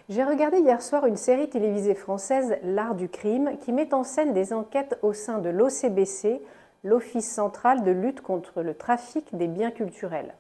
J'ai regardé hier soir une série télévisée française, L'Art du crime, qui met en scène des enquêtes au sein de l'OCBC, l'Office central de lutte contre le trafic des biens culturels.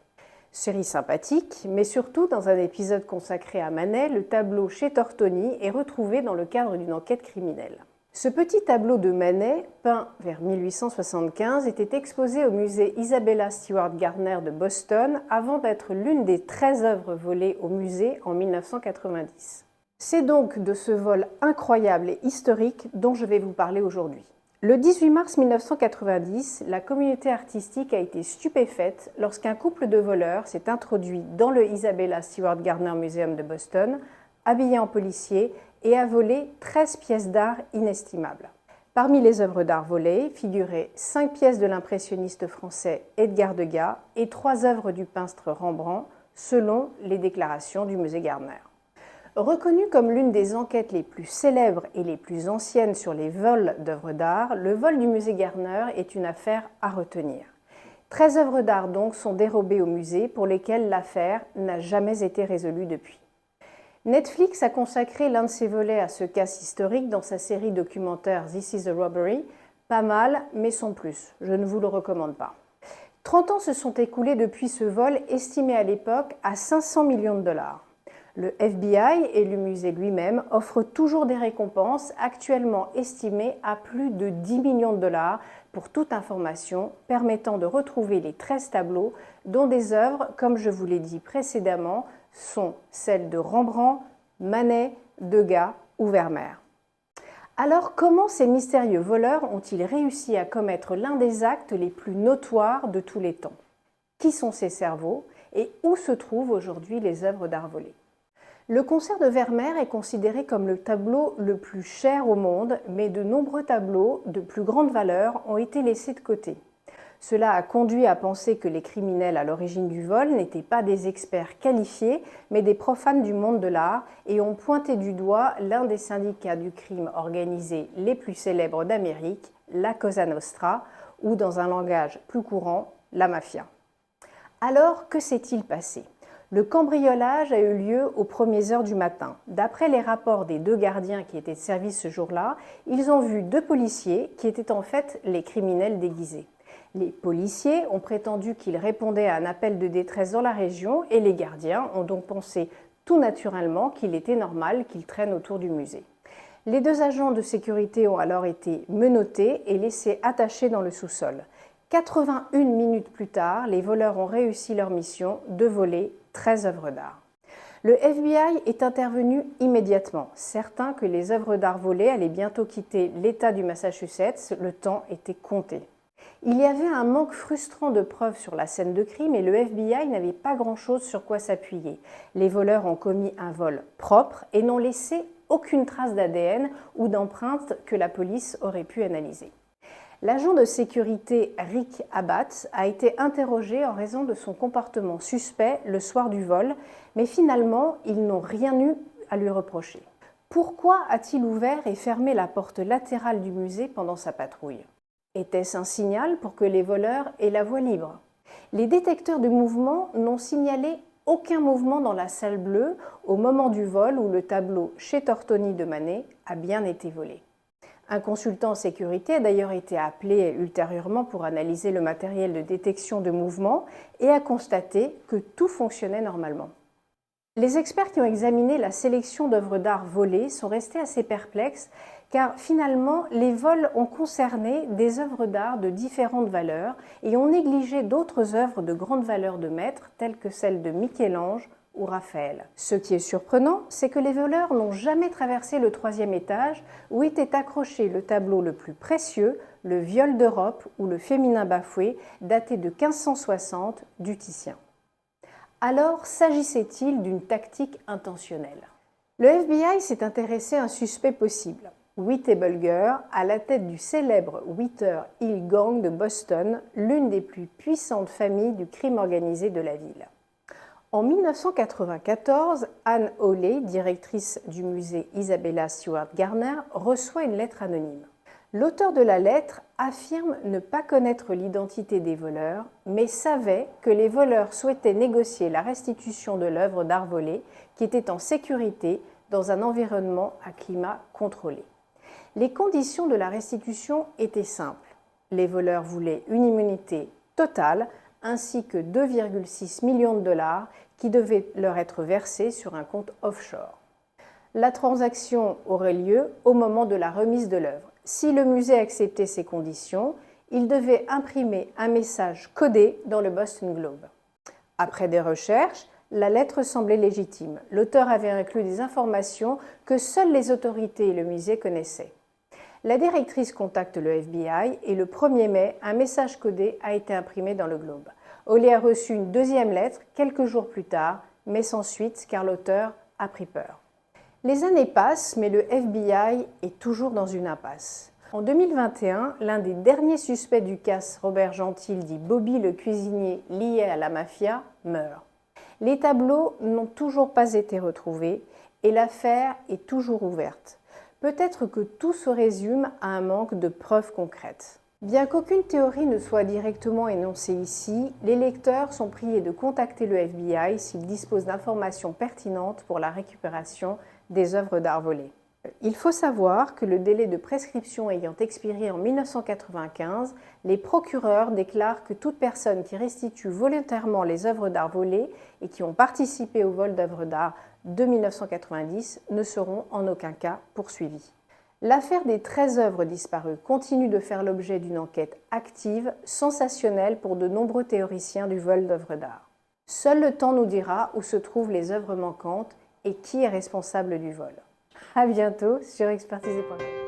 Série sympathique, mais surtout dans un épisode consacré à Manet, le tableau chez Tortoni est retrouvé dans le cadre d'une enquête criminelle. Ce petit tableau de Manet, peint vers 1875, était exposé au musée Isabella Stewart Gardner de Boston avant d'être l'une des 13 œuvres volées au musée en 1990. C'est donc de ce vol incroyable et historique dont je vais vous parler aujourd'hui. Le 18 mars 1990, la communauté artistique a été stupéfaite lorsqu'un couple de voleurs s'est introduit dans le Isabella Stewart Gardner Museum de Boston, habillé en policier, et a volé 13 pièces d'art inestimables. Parmi les œuvres d'art volées figuraient 5 pièces de l'impressionniste français Edgar Degas et 3 œuvres du peintre Rembrandt, selon les déclarations du musée Gardner. Reconnu comme l'une des enquêtes les plus célèbres et les plus anciennes sur les vols d'œuvres d'art, le vol du musée Gardner est une affaire à retenir. 13 œuvres d'art donc sont dérobées au musée pour lesquelles l'affaire n'a jamais été résolue depuis. Netflix a consacré l'un de ses volets à ce casse historique dans sa série documentaire This is a Robbery. Pas mal, mais sans plus. Je ne vous le recommande pas. 30 ans se sont écoulés depuis ce vol, estimé à l'époque à 500 millions de dollars. Le FBI et le musée lui-même offrent toujours des récompenses actuellement estimées à plus de 10 millions de dollars pour toute information permettant de retrouver les 13 tableaux dont des œuvres, comme je vous l'ai dit précédemment, sont celles de Rembrandt, Manet, Degas ou Vermeer. Alors, comment ces mystérieux voleurs ont-ils réussi à commettre l'un des actes les plus notoires de tous les temps? Qui sont ces cerveaux et où se trouvent aujourd'hui les œuvres d'art volées? Le concert de Vermeer est considéré comme le tableau le plus cher au monde, mais de nombreux tableaux de plus grande valeur ont été laissés de côté. Cela a conduit à penser que les criminels à l'origine du vol n'étaient pas des experts qualifiés, mais des profanes du monde de l'art et ont pointé du doigt l'un des syndicats du crime organisé les plus célèbres d'Amérique, la Cosa Nostra, ou dans un langage plus courant, la mafia. Alors, que s'est-il passé ? Le cambriolage a eu lieu aux premières heures du matin. D'après les rapports des 2 gardiens qui étaient de service ce jour-là, ils ont vu 2 policiers qui étaient en fait les criminels déguisés. Les policiers ont prétendu qu'ils répondaient à un appel de détresse dans la région et les gardiens ont donc pensé tout naturellement qu'il était normal qu'ils traînent autour du musée. Les 2 agents de sécurité ont alors été menottés et laissés attachés dans le sous-sol. 81 minutes plus tard, les voleurs ont réussi leur mission de voler 13 œuvres d'art. Le FBI est intervenu immédiatement, certain que les œuvres d'art volées allaient bientôt quitter l'État du Massachusetts, le temps était compté. Il y avait un manque frustrant de preuves sur la scène de crime et le FBI n'avait pas grand-chose sur quoi s'appuyer. Les voleurs ont commis un vol propre et n'ont laissé aucune trace d'ADN ou d'empreinte que la police aurait pu analyser. L'agent de sécurité Rick Abbott a été interrogé en raison de son comportement suspect le soir du vol, mais finalement, ils n'ont rien eu à lui reprocher. Pourquoi a-t-il ouvert et fermé la porte latérale du musée pendant sa patrouille ? Était-ce un signal pour que les voleurs aient la voie libre? Les détecteurs de mouvement n'ont signalé aucun mouvement dans la salle bleue au moment du vol où le tableau chez Tortoni de Manet a bien été volé. Un consultant en sécurité a d'ailleurs été appelé ultérieurement pour analyser le matériel de détection de mouvement et a constaté que tout fonctionnait normalement. Les experts qui ont examiné la sélection d'œuvres d'art volées sont restés assez perplexes car finalement les vols ont concerné des œuvres d'art de différentes valeurs et ont négligé d'autres œuvres de grande valeur de maître telles que celles de Michel-Ange ou Raphaël. Ce qui est surprenant, c'est que les voleurs n'ont jamais traversé le 3e étage où était accroché le tableau le plus précieux, le Viol d'Europe ou le Féminin bafoué, daté de 1560 du Titien. Alors, s'agissait-il d'une tactique intentionnelle? Le FBI s'est intéressé à un suspect possible, Whittlebugger, à la tête du célèbre Wither Hill Gang de Boston, l'une des plus puissantes familles du crime organisé de la ville. En 1994, Anne Hawley, directrice du musée Isabella Stewart Gardner, reçoit une lettre anonyme. L'auteur de la lettre affirme ne pas connaître l'identité des voleurs, mais savait que les voleurs souhaitaient négocier la restitution de l'œuvre d'art volée qui était en sécurité dans un environnement à climat contrôlé. Les conditions de la restitution étaient simples. Les voleurs voulaient une immunité totale ainsi que 2,6 millions de dollars qui devaient leur être versés sur un compte offshore. La transaction aurait lieu au moment de la remise de l'œuvre. Si le musée acceptait ces conditions, il devait imprimer un message codé dans le Boston Globe. Après des recherches, la lettre semblait légitime. L'auteur avait inclus des informations que seules les autorités et le musée connaissaient. La directrice contacte le FBI et le 1er mai, un message codé a été imprimé dans le Globe. Hawley a reçu une deuxième lettre quelques jours plus tard, mais sans suite car l'auteur a pris peur. Les années passent, mais le FBI est toujours dans une impasse. En 2021, l'un des derniers suspects du casse, Robert Gentil, dit Bobby le cuisinier lié à la mafia, meurt. Les tableaux n'ont toujours pas été retrouvés et l'affaire est toujours ouverte. Peut-être que tout se résume à un manque de preuves concrètes. Bien qu'aucune théorie ne soit directement énoncée ici, les lecteurs sont priés de contacter le FBI s'ils disposent d'informations pertinentes pour la récupération des œuvres d'art volées. Il faut savoir que le délai de prescription ayant expiré en 1995, les procureurs déclarent que toute personne qui restitue volontairement les œuvres d'art volées et qui ont participé au vol d'œuvres d'art de 1990 ne seront en aucun cas poursuivis. L'affaire des 13 œuvres disparues continue de faire l'objet d'une enquête active, sensationnelle pour de nombreux théoriciens du vol d'œuvres d'art. Seul le temps nous dira où se trouvent les œuvres manquantes et qui est responsable du vol. À bientôt sur expertisé.com.